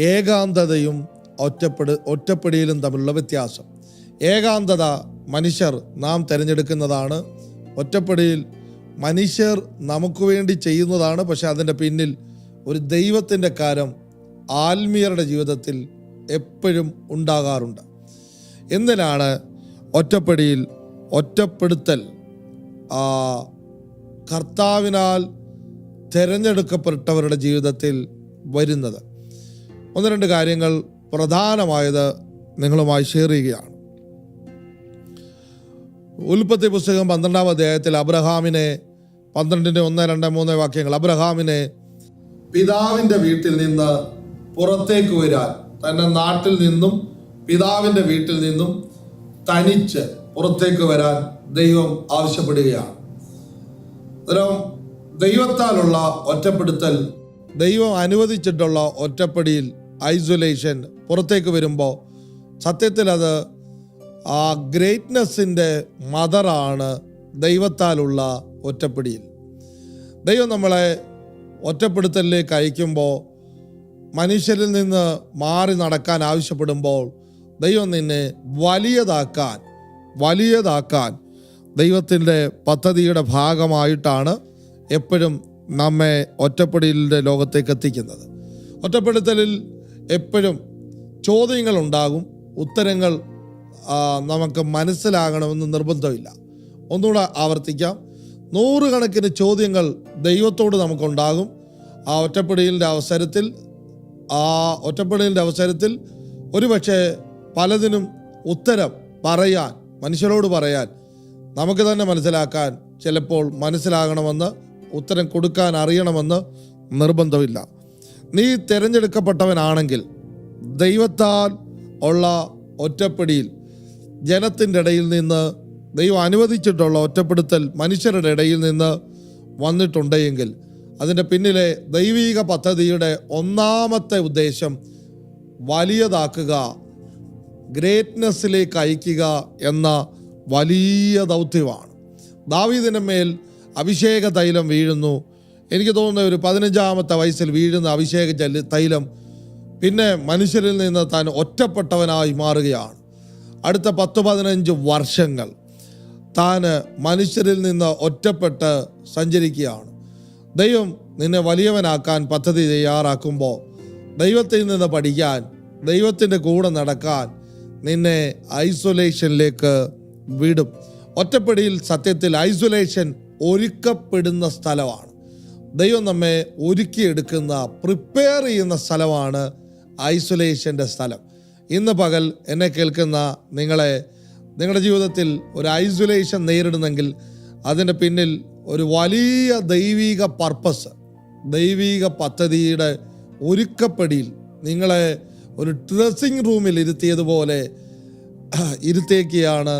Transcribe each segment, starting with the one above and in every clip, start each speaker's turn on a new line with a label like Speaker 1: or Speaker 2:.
Speaker 1: ഏകാന്തതയും ഒറ്റപ്പെടിയിലും തമ്മിലുള്ള വ്യത്യാസം. ഏകാന്തത മനുഷ്യർ നാം തിരഞ്ഞെടുക്കുന്നതാണ്. ഒറ്റപ്പെടിയിൽ മനുഷ്യർ നമുക്ക് വേണ്ടി ചെയ്യുന്നതാണ്. പക്ഷെ അതിൻ്റെ പിന്നിൽ ഒരു ദൈവത്തിൻ്റെ കാര്യം ആത്മീയരുടെ ജീവിതത്തിൽ എപ്പോഴും ഉണ്ടാകാറുണ്ട്. എന്തിനാണ് ഒറ്റപ്പെടുത്തൽ കർത്താവിനാൽ തിരഞ്ഞെടുക്കപ്പെട്ടവരുടെ ജീവിതത്തിൽ വരുന്നത്? ഒന്ന് രണ്ട് കാര്യങ്ങൾ പ്രധാനമായത് നിങ്ങളുമായി ഷെയർ ചെയ്യുകയാണ്. ഉൽപ്പത്തി പുസ്തകം 12-ാം അധ്യായത്തിൽ അബ്രഹാമിനെ 12:1-2-3 വാക്യങ്ങൾ, അബ്രഹാമിനെ പിതാവിൻ്റെ വീട്ടിൽ നിന്ന് പുറത്തേക്ക് വരാൻ, തൻ്റെ നാട്ടിൽ നിന്നും പിതാവിൻ്റെ വീട്ടിൽ നിന്നും തനിച്ച് പുറത്തേക്ക് വരാൻ ദൈവം ആവശ്യപ്പെടുകയാണ്. അന്നേരം ദൈവത്താലുള്ള ഒറ്റപ്പെടുത്തൽ, ദൈവം അനുവദിച്ചിട്ടുള്ള ഒറ്റപ്പെടിയിൽ ഐസൊലേഷൻ പുറത്തേക്ക് വരുമ്പോൾ സത്യത്തിൽ അത് ആ ഗ്രേറ്റ്നെസ്സിൻ്റെ മദറാണ് ദൈവത്താലുള്ള ഒറ്റപ്പെടിയിൽ. ദൈവം നമ്മളെ ഒറ്റപ്പെടുത്തലിലേക്ക് അയക്കുമ്പോൾ, മനുഷ്യരിൽ നിന്ന് മാറി നടക്കാൻ ആവശ്യപ്പെടുമ്പോൾ, ദൈവം നിന്നെ വലിയതാക്കാൻ ദൈവത്തിൻ്റെ പദ്ധതിയുടെ ഭാഗമായിട്ടാണ് എപ്പോഴും നമ്മെ ഒറ്റപ്പെടലിൻ്റെ ലോകത്തേക്ക് എത്തിക്കുന്നത്. ഒറ്റപ്പെടുത്തലിൽ എപ്പോഴും ചോദ്യങ്ങളുണ്ടാകും, ഉത്തരങ്ങൾ നമുക്ക് മനസ്സിലാകണമെന്ന് നിർബന്ധമില്ല. ഒന്നുകൂടെ ആവർത്തിക്കാം, 100 കണക്കിന് ചോദ്യങ്ങൾ ദൈവത്തോട് നമുക്കുണ്ടാകും. ആ ഒറ്റപ്പെടലിൻ്റെ അവസരത്തിൽ ഒരുപക്ഷെ പലതിനും ഉത്തരം പറയാൻ, മനുഷ്യരോട് പറയാൻ, നമുക്ക് തന്നെ മനസ്സിലാക്കാൻ ചിലപ്പോൾ മനസ്സിലാകണമെന്ന്, ഉത്തരം കൊടുക്കാൻ അറിയണമെന്ന് നിർബന്ധമില്ല. നീ തിരഞ്ഞെടുക്കപ്പെട്ടവനാണെങ്കിൽ ദൈവത്താൽ ഉള്ള ഒറ്റപ്പെടിയിൽ, ജനത്തിൻ്റെ ഇടയിൽ നിന്ന് ദൈവം അനുവദിച്ചിട്ടുള്ള ഒറ്റപ്പെടുത്തൽ മനുഷ്യരുടെ ഇടയിൽ നിന്ന് വന്നിട്ടുണ്ടെങ്കിൽ അതിൻ്റെ പിന്നിലെ ദൈവിക പദ്ധതിയുടെ ഒന്നാമത്തെ ഉദ്ദേശം വലിയതാക്കുക, ഗ്രേറ്റ്നെസ്സിലേക്ക് അയക്കുക എന്ന വലിയ ദൗത്യമാണ്. ദാവീദിൻ്റെ മേൽ അഭിഷേക തൈലം വീഴുന്നു. എനിക്ക് തോന്നുന്ന ഒരു 15-ാമത്തെ വയസ്സിൽ വീഴുന്ന അഭിഷേക തൈലം പിന്നെ മനുഷ്യരിൽ നിന്ന് താൻ ഒറ്റപ്പെട്ടവനായി മാറുകയാണ്. അടുത്ത 10-15 വർഷങ്ങൾ താൻ മനുഷ്യരിൽ നിന്ന് ഒറ്റപ്പെട്ട് സഞ്ചരിക്കുകയാണ്. ദൈവം നിന്നെ വലിയവനാക്കാൻ പദ്ധതി തയ്യാറാക്കുമ്പോൾ, ദൈവത്തിൽ നിന്ന് പഠിക്കാൻ, ദൈവത്തിൻ്റെ കൂടെ നടക്കാൻ നിന്നെ ഐസൊലേഷനിലേക്ക് വിടും. ഒറ്റപ്പെടിയിൽ സത്യത്തിൽ ഐസൊലേഷൻ ഒരുക്കപ്പെടുന്ന സ്ഥലമാണ്. ദൈവം നമ്മെ ഒരുക്കിയെടുക്കുന്ന, പ്രിപ്പയർ ചെയ്യുന്ന സ്ഥലമാണ് ഐസൊലേഷൻ്റെ സ്ഥലം. ഇന്ന് പകൽ എന്നെ കേൾക്കുന്ന നിങ്ങളുടെ ജീവിതത്തിൽ ഒരു ഐസൊലേഷൻ നേരിടുന്നെങ്കിൽ അതിൻ്റെ പിന്നിൽ ഒരു വലിയ ദൈവിക പർപ്പസ്, ദൈവിക പദ്ധതിയുടെ ഒരുക്കപ്പെടിയിൽ നിങ്ങളെ ഒരു ഡ്രസ്സിംഗ് റൂമിൽ ഇരുത്തിയതുപോലെ ഇരുത്തേക്കുകയാണ്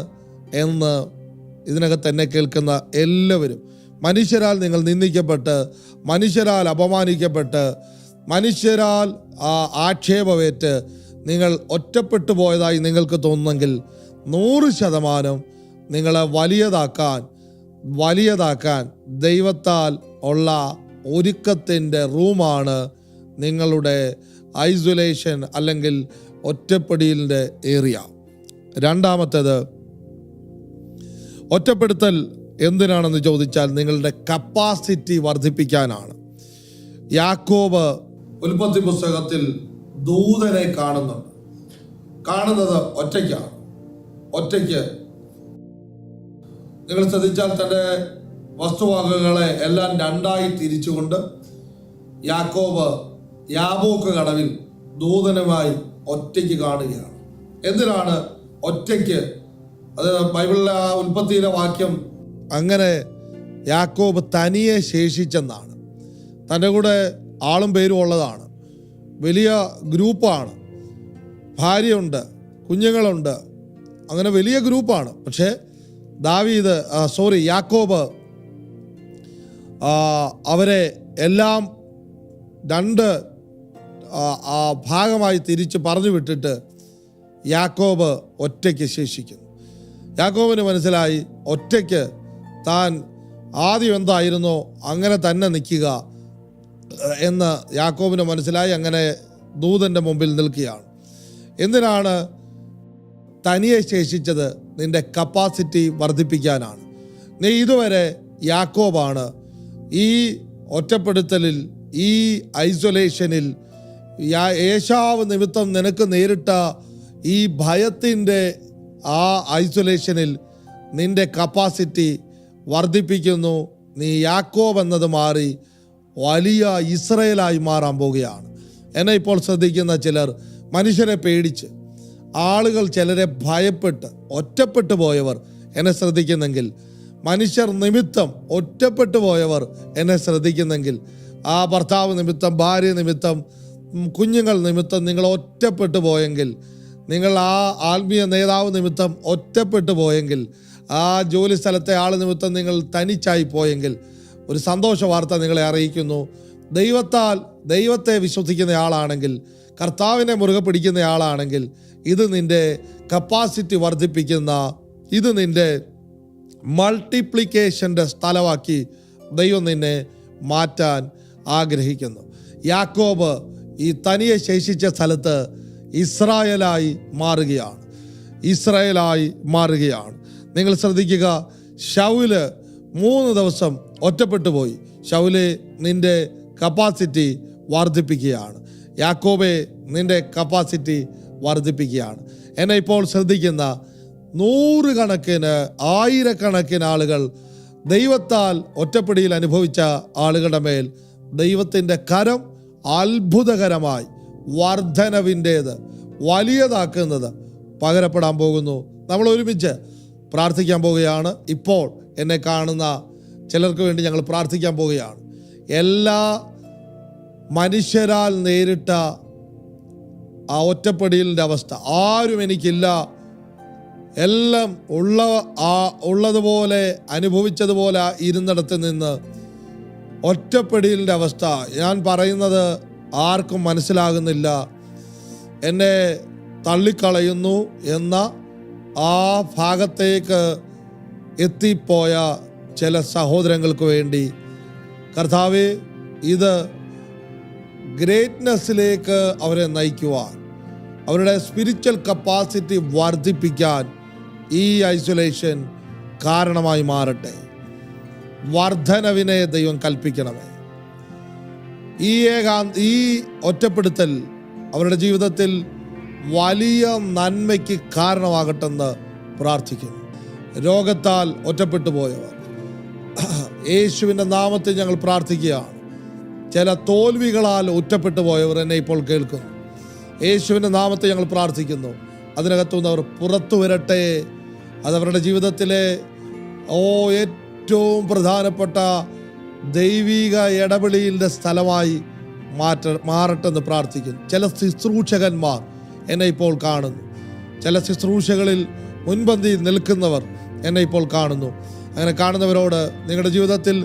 Speaker 1: എന്ന് ഇതിനകത്ത് എന്നെ കേൾക്കുന്ന എല്ലാവരും, മനുഷ്യരാൽ നിങ്ങൾ നിന്ദിക്കപ്പെട്ട്, മനുഷ്യരാൽ അപമാനിക്കപ്പെട്ട്, മനുഷ്യരാൽ ആക്ഷേപമേറ്റ് നിങ്ങൾ ഒറ്റപ്പെട്ടു പോയതായി നിങ്ങൾക്ക് തോന്നുന്നെങ്കിൽ 100% നിങ്ങളെ വലിയതാക്കാൻ ദൈവത്താൽ ഉള്ള ഒരുക്കത്തിൻ്റെ റൂമാണ് നിങ്ങളുടെ ഐസൊലേഷൻ അല്ലെങ്കിൽ ഒറ്റപ്പെടലിൻ്റെ ഏരിയ. രണ്ടാമത്തേത്, ഒറ്റപ്പെടുത്തൽ എന്തിനാണെന്ന് ചോദിച്ചാൽ നിങ്ങളുടെ കപ്പാസിറ്റി വർദ്ധിപ്പിക്കാനാണ്. യാക്കോബ് ഉൽപ്പത്തി പുസ്തകത്തിൽ ദൂതനെ കാണുന്നത് ഒറ്റയ്ക്ക്. നിങ്ങൾ ശ്രദ്ധിച്ചാൽ തൻ്റെ വസ്തുവകകളെ എല്ലാം 2ആയി തിരിച്ചുകൊണ്ട് യാക്കോബ് യാബോക്ക് കടവിൽ ദൂതനുമായി ഒറ്റയ്ക്ക് കാണുകയാണ്. എന്തിനാണ് ഒറ്റയ്ക്ക്? അത് ബൈബിളിലെ ആ ഉൽപ്പത്തിയിലെ വാക്യം അങ്ങനെ യാക്കോബ് തനിയെ ശേഷിച്ചെന്നാണ്. തൻ്റെ കൂടെ ആളും പേരും ഉള്ളതാണ്, വലിയ ഗ്രൂപ്പാണ്, ഭാര്യയുണ്ട്, കുഞ്ഞുങ്ങളുണ്ട്, അങ്ങനെ വലിയ ഗ്രൂപ്പാണ്. പക്ഷേ യാക്കോബ് അവരെ എല്ലാം 2 ഭാഗമായി തിരിച്ച് പറഞ്ഞു വിട്ടിട്ട് യാക്കോബ് ഒറ്റയ്ക്ക് ശേഷിക്കുന്നു. യാക്കോബിന് മനസ്സിലായി ഒറ്റയ്ക്ക് താൻ ആദ്യം എന്തായിരുന്നോ അങ്ങനെ തന്നെ നിൽക്കുക എന്ന് യാക്കോബിന് മനസ്സിലായി. അങ്ങനെ ദൂതൻ്റെ മുമ്പിൽ നിൽക്കുകയാണ്. എന്തിനാണ് തനിയെ ശേഷിച്ചത്? നിന്റെ കപ്പാസിറ്റി വർദ്ധിപ്പിക്കാനാണ്. നീ ഇതുവരെ യാക്കോബാണ്. ഈ ഒറ്റപ്പെടുത്തലിൽ, ഈ ഐസൊലേഷനിൽ, ഏശാവ് നിമിത്തം നിനക്ക് നേരിട്ട ഈ ഭയത്തിൻ്റെ ആ ഐസൊലേഷനിൽ നിന്റെ കപ്പാസിറ്റി വർദ്ധിപ്പിക്കുന്നു. നീ യാക്കോബ് എന്നത് മാറി വലിയ ഇസ്രയേലായി മാറാൻ പോവുകയാണ്. എന്നെ ഇപ്പോൾ ശ്രദ്ധിക്കുന്ന ചിലർ മനുഷ്യരെ പേടിച്ച്, ആളുകൾ ചിലരെ ഭയപ്പെട്ട് ഒറ്റപ്പെട്ടു പോയവർ എന്നെ ശ്രദ്ധിക്കുന്നെങ്കിൽ, മനുഷ്യർ നിമിത്തം ഒറ്റപ്പെട്ടു പോയവർ എന്നെ ശ്രദ്ധിക്കുന്നെങ്കിൽ, ആ ഭർത്താവ് നിമിത്തം, ഭാര്യ നിമിത്തം, കുഞ്ഞുങ്ങൾ നിമിത്തം നിങ്ങൾ ഒറ്റപ്പെട്ടു പോയെങ്കിൽ, നിങ്ങൾ ആ ആത്മീയ നേതാവ് നിമിത്തം ഒറ്റപ്പെട്ടു പോയെങ്കിൽ, ആ ജോലി സ്ഥലത്തെ ആൾ നിമിത്തം നിങ്ങൾ തനിച്ചായി പോയെങ്കിൽ, ഒരു സന്തോഷ വാർത്ത നിങ്ങളെ അറിയിക്കുന്നു. ദൈവത്തെ വിശ്വസിക്കുന്ന ആളാണെങ്കിൽ, കർത്താവിനെ മുറുകെ പിടിക്കുന്ന ആളാണെങ്കിൽ, ഇത് നിൻ്റെ കപ്പാസിറ്റി വർദ്ധിപ്പിക്കുന്ന, ഇത് നിൻ്റെ മൾട്ടിപ്ലിക്കേഷൻ്റെ സ്ഥലമാക്കി ദൈവം നിന്നെ മാറ്റാൻ ആഗ്രഹിക്കുന്നു. യാക്കോബ് ഈ തനിയെ ശേഷിച്ച സ്ഥലത്ത് ഇസ്രായേലായി മാറുകയാണ്. നിങ്ങൾ ശ്രദ്ധിക്കുക, ശൗല് 3 ദിവസം ഒറ്റപ്പെട്ടു പോയി. ശൗലെ, നിന്റെ കപ്പാസിറ്റി വർദ്ധിപ്പിക്കുകയാണ്. യാക്കോബെ, നിന്റെ കപ്പാസിറ്റി വർദ്ധിപ്പിക്കുകയാണ്. എന്നെ ഇപ്പോൾ ശ്രദ്ധിക്കുന്ന 100 കണക്കിന് 1000 ആളുകൾ ദൈവത്താൽ ഒറ്റപ്പെടിയിൽ അനുഭവിച്ച ആളുകളുടെ മേൽ ദൈവത്തിൻ്റെ കരം അത്ഭുതകരമായി വർധനവിൻ്റേത്, വലിയതാക്കുന്നത് പകരപ്പെടാൻ പോകുന്നു. നമ്മൾ ഒരുമിച്ച് പ്രാർത്ഥിക്കാൻ പോവുകയാണ്. ഇപ്പോൾ എന്നെ കാണുന്ന ചിലർക്ക് വേണ്ടി ഞങ്ങൾ പ്രാർത്ഥിക്കാൻ പോവുകയാണ്. എല്ലാ മനുഷ്യരാൽ നേരിട്ട ആ ഒറ്റപ്പെടലിൻ്റെ അവസ്ഥ, ആരും എനിക്കില്ല, എല്ലാം ഉള്ളതുപോലെ അനുഭവിച്ചതുപോലെ ഇരുന്നിടത്ത് നിന്ന് ഒറ്റപ്പെടലിൻ്റെ അവസ്ഥ, ഞാൻ പറയുന്നത് ആർക്കും മനസ്സിലാകുന്നില്ല, എന്നെ തള്ളിക്കളയുന്നു എന്ന ആ ഭാഗത്തേക്ക് എത്തിപ്പോയ ചില സഹോദരങ്ങൾക്ക് വേണ്ടി കർത്താവേ, ഇത് ഗ്രേറ്റ്നെസ്സിലേക്ക് അവരെ നയിക്കുവാൻ, അവരുടെ സ്പിരിച്വൽ കപ്പാസിറ്റി വർദ്ധിപ്പിക്കാൻ ഈ ഐസൊലേഷൻ കാരണമായി മാറട്ടെ. വർധനവിനെ ദൈവം കൽപ്പിക്കണമേ. ഈ ഒറ്റപ്പെടുത്തൽ അവരുടെ ജീവിതത്തിൽ വലിയ നന്മയ്ക്ക് കാരണമാകട്ടെന്ന് പ്രാർത്ഥിക്കുന്നു. രോഗത്താൽ ഒറ്റപ്പെട്ടു പോയവർ, യേശുവിൻ്റെ നാമത്തിൽ ഞങ്ങൾ പ്രാർത്ഥിക്കുകയാണ്. ചില തോൽവികളാൽ ഒറ്റപ്പെട്ടു പോയവർ എന്നെ ഇപ്പോൾ കേൾക്കുന്നു. യേശുവിൻ്റെ നാമത്തിൽ ഞങ്ങൾ പ്രാർത്ഥിക്കുന്നു. അതിനകത്തുനിന്ന് അവർ പുറത്തു വരട്ടെ. അതവരുടെ ജീവിതത്തിലെ ഏറ്റവും പ്രധാനപ്പെട്ട ദൈവിക ഇടപെടലിൻ്റെ സ്ഥലമായി മാറട്ടെന്ന് പ്രാർത്ഥിക്കുന്നു. ചില ശുശ്രൂഷകന്മാർ എന്നെ ഇപ്പോൾ കാണുന്നു. ചില ശുശ്രൂഷകളിൽ മുൻപന്തിയിൽ നിൽക്കുന്നവർ എന്നെ ഇപ്പോൾ കാണുന്നു. അങ്ങനെ കാണുന്നവരോട് നിങ്ങളുടെ ജീവിതത്തിൽ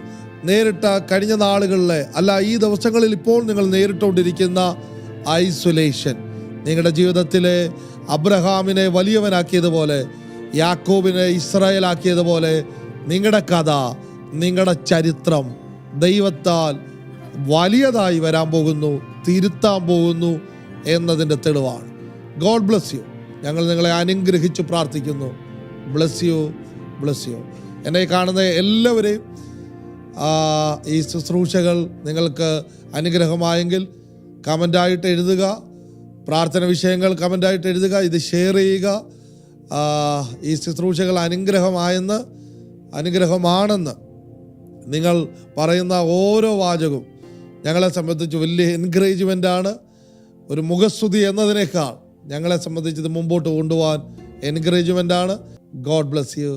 Speaker 1: നേരിട്ട കഴിഞ്ഞ നാളുകളിലെ, അല്ല ഈ ദിവസങ്ങളിൽ ഇപ്പോൾ നിങ്ങൾ നേരിട്ടുകൊണ്ടിരിക്കുന്ന ഐസൊലേഷൻ, നിങ്ങളുടെ ജീവിതത്തിലെ അബ്രഹാമിനെ വലിയവനാക്കിയതുപോലെ, യാക്കോബിനെ ഇസ്രായേലാക്കിയതുപോലെ നിങ്ങളുടെ കഥ, നിങ്ങളുടെ ചരിത്രം ദൈവത്താൽ വലിയതായി വരാൻ പോകുന്നു, തിരുത്താൻ പോകുന്നു എന്നതിൻ്റെ തെളിവാണ്. God bless you. ഞങ്ങൾ നിങ്ങളെ അനുഗ്രഹിച്ച് പ്രാർത്ഥിക്കുന്നു. Bless you. എന്നെ കാണുന്ന എല്ലാവരെയും ഈ ശുശ്രൂഷകൾ നിങ്ങൾക്ക് അനുഗ്രഹമായെങ്കിൽ കമൻ്റായിട്ട് എഴുതുക. പ്രാർത്ഥന വിഷയങ്ങൾ കമൻ്റായിട്ട് എഴുതുക. ഇത് ഷെയർ ചെയ്യുക. ഈ ശുശ്രൂഷകൾ അനുഗ്രഹമാണെന്ന് നിങ്ങൾ പറയുന്ന ഓരോ വാചകവും ഞങ്ങളെ സംബന്ധിച്ച് വലിയ എൻകറേജ്മെൻ്റാണ്. ഒരു മുഖസ്തുതി എന്നതിനേക്കാൾ ഞങ്ങളെ സംബന്ധിച്ച് ഇത് മുമ്പോട്ട് കൊണ്ടുപോകാൻ എൻകറേജ്മെൻ്റാണ്. God bless you.